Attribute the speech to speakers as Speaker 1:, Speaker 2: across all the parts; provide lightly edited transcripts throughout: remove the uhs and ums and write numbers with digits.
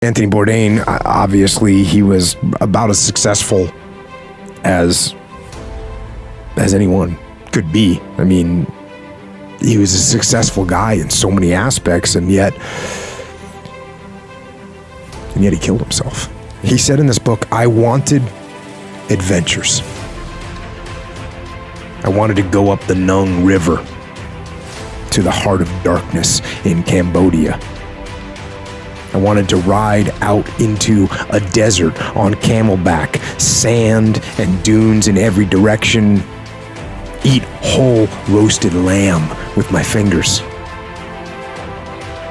Speaker 1: Anthony Bourdain, obviously, he was about as successful as anyone could be. I mean, he was a successful guy in so many aspects, and yet he killed himself. He said in this book, I wanted adventures. I wanted to go up the Nung River to the heart of darkness in Cambodia. I wanted to ride out into a desert on camelback, sand and dunes in every direction, eat whole roasted lamb with my fingers.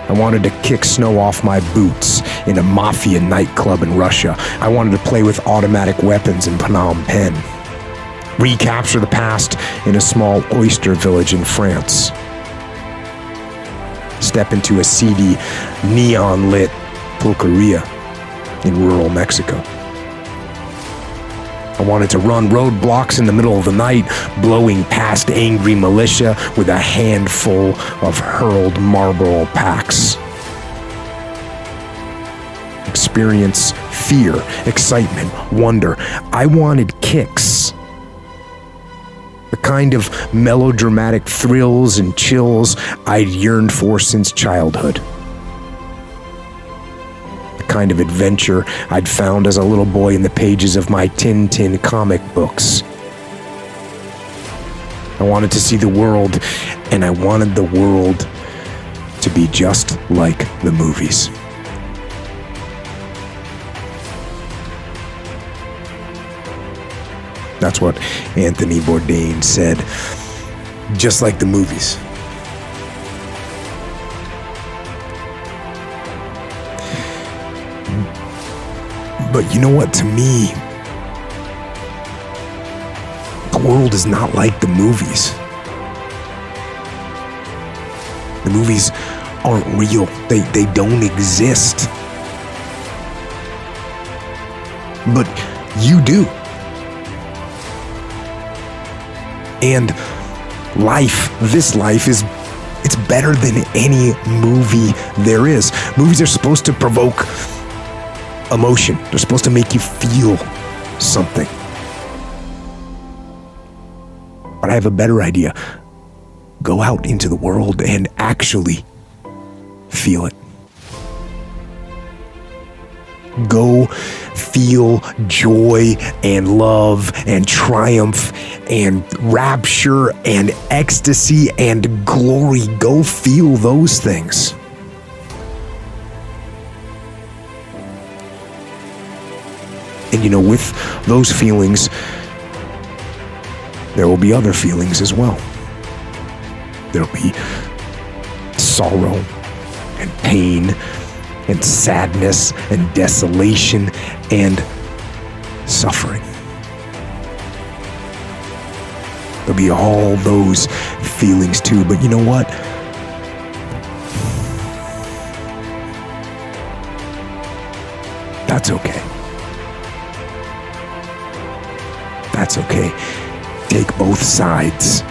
Speaker 1: I wanted to kick snow off my boots in a mafia nightclub in Russia. I wanted to play with automatic weapons in Phnom Penh. Recapture the past in a small oyster village in France. Step into a seedy, neon-lit pulqueria in rural Mexico. I wanted to run roadblocks in the middle of the night, blowing past angry militia with a handful of hurled Marlboro packs. Experience fear, excitement, wonder. I wanted kicks. The kind of melodramatic thrills and chills I'd yearned for since childhood. The kind of adventure I'd found as a little boy in the pages of my Tintin comic books. I wanted to see the world, and I wanted the world to be just like the movies. That's what Anthony Bourdain said. Just like the movies. But you know what? To me, the world is not like the movies. The movies aren't real. They don't exist. But you do. And this life it's better than any movie there is. Movies are supposed to provoke emotion. They're supposed to make you feel something. But I have a better idea. Go out into the world and actually feel it. Go feel joy and love and triumph and rapture and ecstasy and glory. Go feel those things. And you know, with those feelings, there will be other feelings as well. There'll be sorrow and pain and sadness and desolation and suffering. There'll be all those feelings too, but you know what? That's okay. That's okay. Take both sides.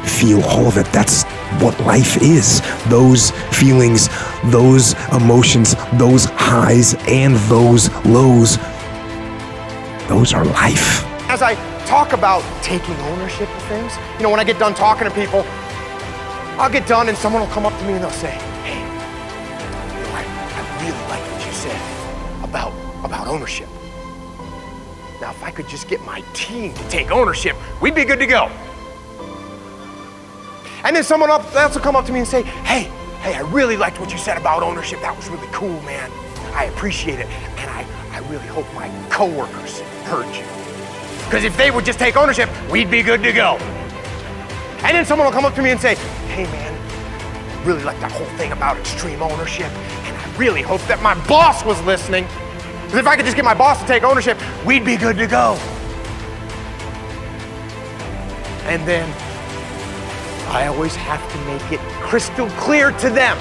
Speaker 1: Feel all of it. That's what life is. Those feelings, those emotions, those highs and those lows, those are life.
Speaker 2: As I talk about taking ownership of things, you know, when I get done talking to people, I'll get done and someone will come up to me and they'll say, hey, you know, I really like what you said about ownership. Now, if I could just get my team to take ownership, we'd be good to go. And then someone else will come up to me and say, hey, I really liked what you said about ownership. That was really cool, man. I appreciate it. And I really hope my coworkers heard you. Because if they would just take ownership, we'd be good to go. And then someone will come up to me and say, hey, man, I really like that whole thing about extreme ownership. And I really hope that my boss was listening. Because if I could just get my boss to take ownership, we'd be good to go. And then I always have to make it crystal clear to them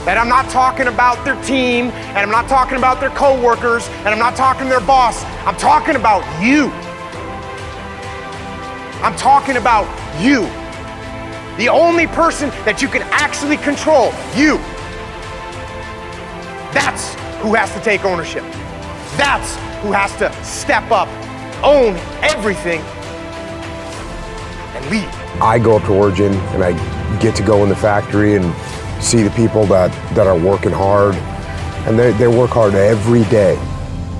Speaker 2: that I'm not talking about their team, and I'm not talking about their coworkers, and I'm not talking to their boss. I'm talking about you. I'm talking about you. The only person that you can actually control, you. That's who has to take ownership. That's who has to step up, own everything, and lead.
Speaker 3: I go up to Origin and I get to go in the factory and see the people that are working hard, and they work hard every day,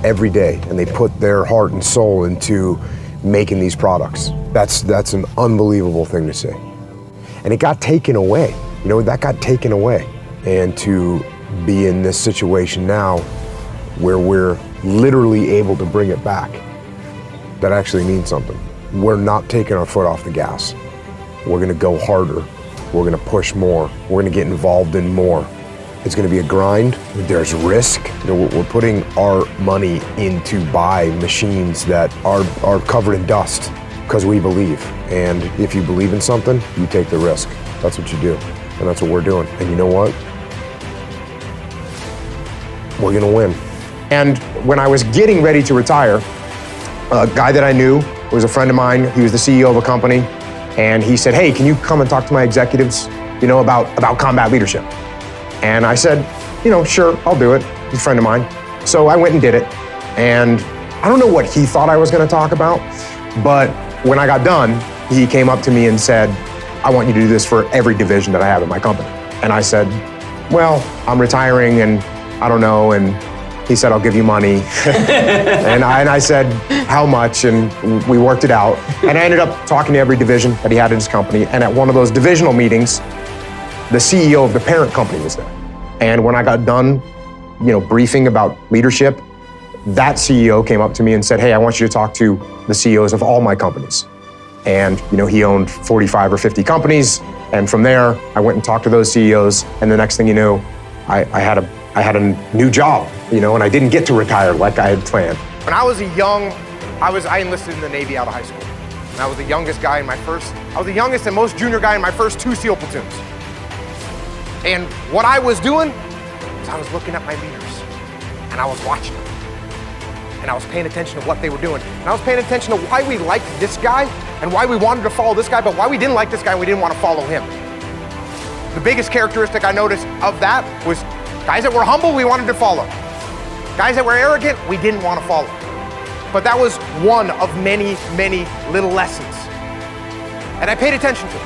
Speaker 3: and they put their heart and soul into making these products. That's an unbelievable thing to see. And it got taken away. You know, that got taken away. And to be in this situation now where we're literally able to bring it back, that actually means something. We're not taking our foot off the gas. We're gonna go harder. We're gonna push more. We're gonna get involved in more. It's gonna be a grind. There's risk. You know, we're putting our money in to buy machines that are covered in dust because we believe. And if you believe in something, you take the risk. That's what you do. And that's what we're doing. And you know what? We're gonna win. And when I was getting ready to retire, a guy that I knew was a friend of mine. He was the CEO of a company. And he said, hey, can you come and talk to my executives, you know, about combat leadership? And I said, you know, sure, I'll do it. He's a friend of mine. So I went and did it. And I don't know what he thought I was gonna talk about, but when I got done, he came up to me and said, I want you to do this for every division that I have in my company. And I said, well, I'm retiring and I don't know. And he said, I'll give you money. and I said, how much? And we worked it out. And I ended up talking to every division that he had in his company. And at one of those divisional meetings, the CEO of the parent company was there. And when I got done, you know, briefing about leadership, that CEO came up to me and said, hey, I want you to talk to the CEOs of all my companies. And, you know, he owned 45 or 50 companies. And from there, I went and talked to those CEOs. And the next thing you know, I had a new job, you know, and I didn't get to retire like I had planned.
Speaker 2: When I was I enlisted in the Navy out of high school. And I was the youngest guy in I was the youngest and most junior guy in my first 2 SEAL platoons. And what I was doing was I was looking at my leaders and I was watching them. And I was paying attention to what they were doing. And I was paying attention to why we liked this guy and why we wanted to follow this guy, but why we didn't like this guy and we didn't want to follow him. The biggest characteristic I noticed of that was guys that were humble, we wanted to follow. Guys that were arrogant, we didn't want to follow. But that was one of many, many little lessons. And I paid attention to it.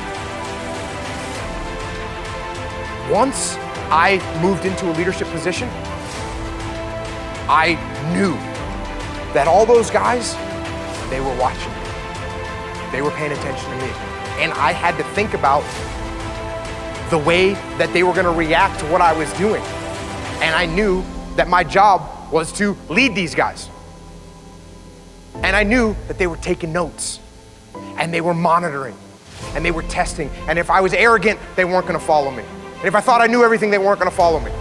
Speaker 2: Once I moved into a leadership position, I knew that all those guys, they were watching me. They were paying attention to me. And I had to think about the way that they were gonna react to what I was doing. And I knew that my job was to lead these guys. And I knew that they were taking notes and they were monitoring and they were testing. And if I was arrogant, they weren't gonna follow me. And if I thought I knew everything, they weren't gonna follow me.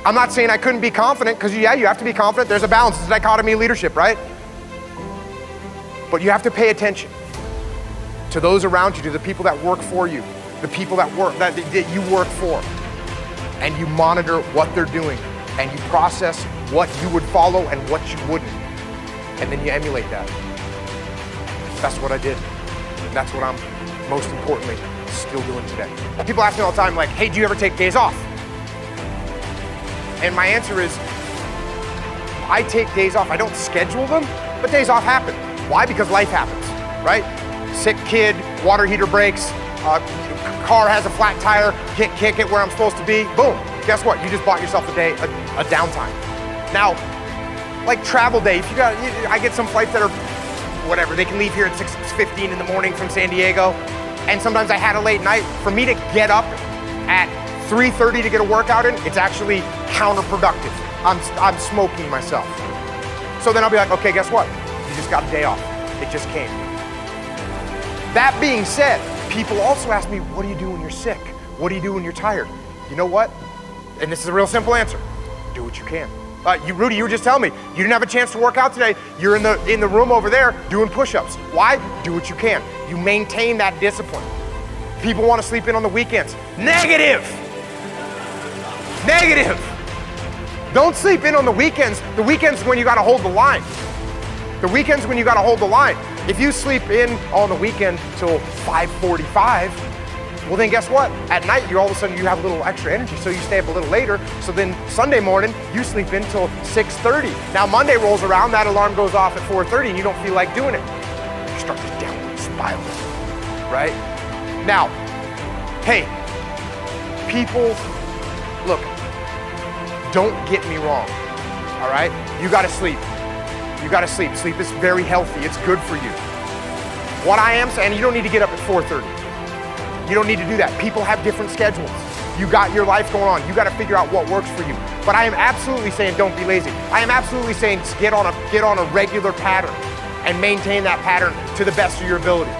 Speaker 2: I'm not saying I couldn't be confident, because yeah, you have to be confident. There's a balance, it's a dichotomy of leadership, right? But you have to pay attention to those around you, to the people that work for you, the people that you work for. And you monitor what they're doing, and you process what you would follow and what you wouldn't. And then you emulate that. That's what I did. And that's what I'm, most importantly, still doing today. People ask me all the time, like, hey, do you ever take days off? And my answer is, I take days off. I don't schedule them, but days off happen. Why? Because life happens, right? Sick kid, water heater breaks, car has a flat tire, can't get where I'm supposed to be. Boom, guess what? You just bought yourself a downtime. Now, like travel day, if I get some flights that are whatever, they can leave here at 6:15 in the morning from San Diego, and sometimes I had a late night. For me to get up at 3:30 to get a workout in, it's actually counterproductive. I'm smoking myself. So then I'll be like, okay, guess what? You just got a day off. It just came. That being said, people also ask me, what do you do when you're sick? What do you do when you're tired? You know what? And this is a real simple answer. Do what you can. Rudy, you were just telling me, you didn't have a chance to work out today. You're in the room over there doing push-ups. Why? Do what you can. You maintain that discipline. People want to sleep in on the weekends. Negative! Negative! Don't sleep in on the weekends. The weekends when you gotta hold the line. The weekends when you gotta hold the line. If you sleep in on the weekend till 5:45, Well, then guess what? At night, all of a sudden you have a little extra energy, so you stay up a little later. So then Sunday morning, you sleep in till 6:30. Now Monday rolls around, that alarm goes off at 4:30, and you don't feel like doing it. You start this downward spiral, right? Now, hey, people, look, don't get me wrong, all right? You gotta sleep. You gotta sleep. Sleep is very healthy. It's good for you. What I am saying, you don't need to get up at 4:30. You don't need to do that. People have different schedules. You got your life going on. You got to figure out what works for you. But I am absolutely saying don't be lazy. I am absolutely saying get on a regular pattern and maintain that pattern to the best of your ability.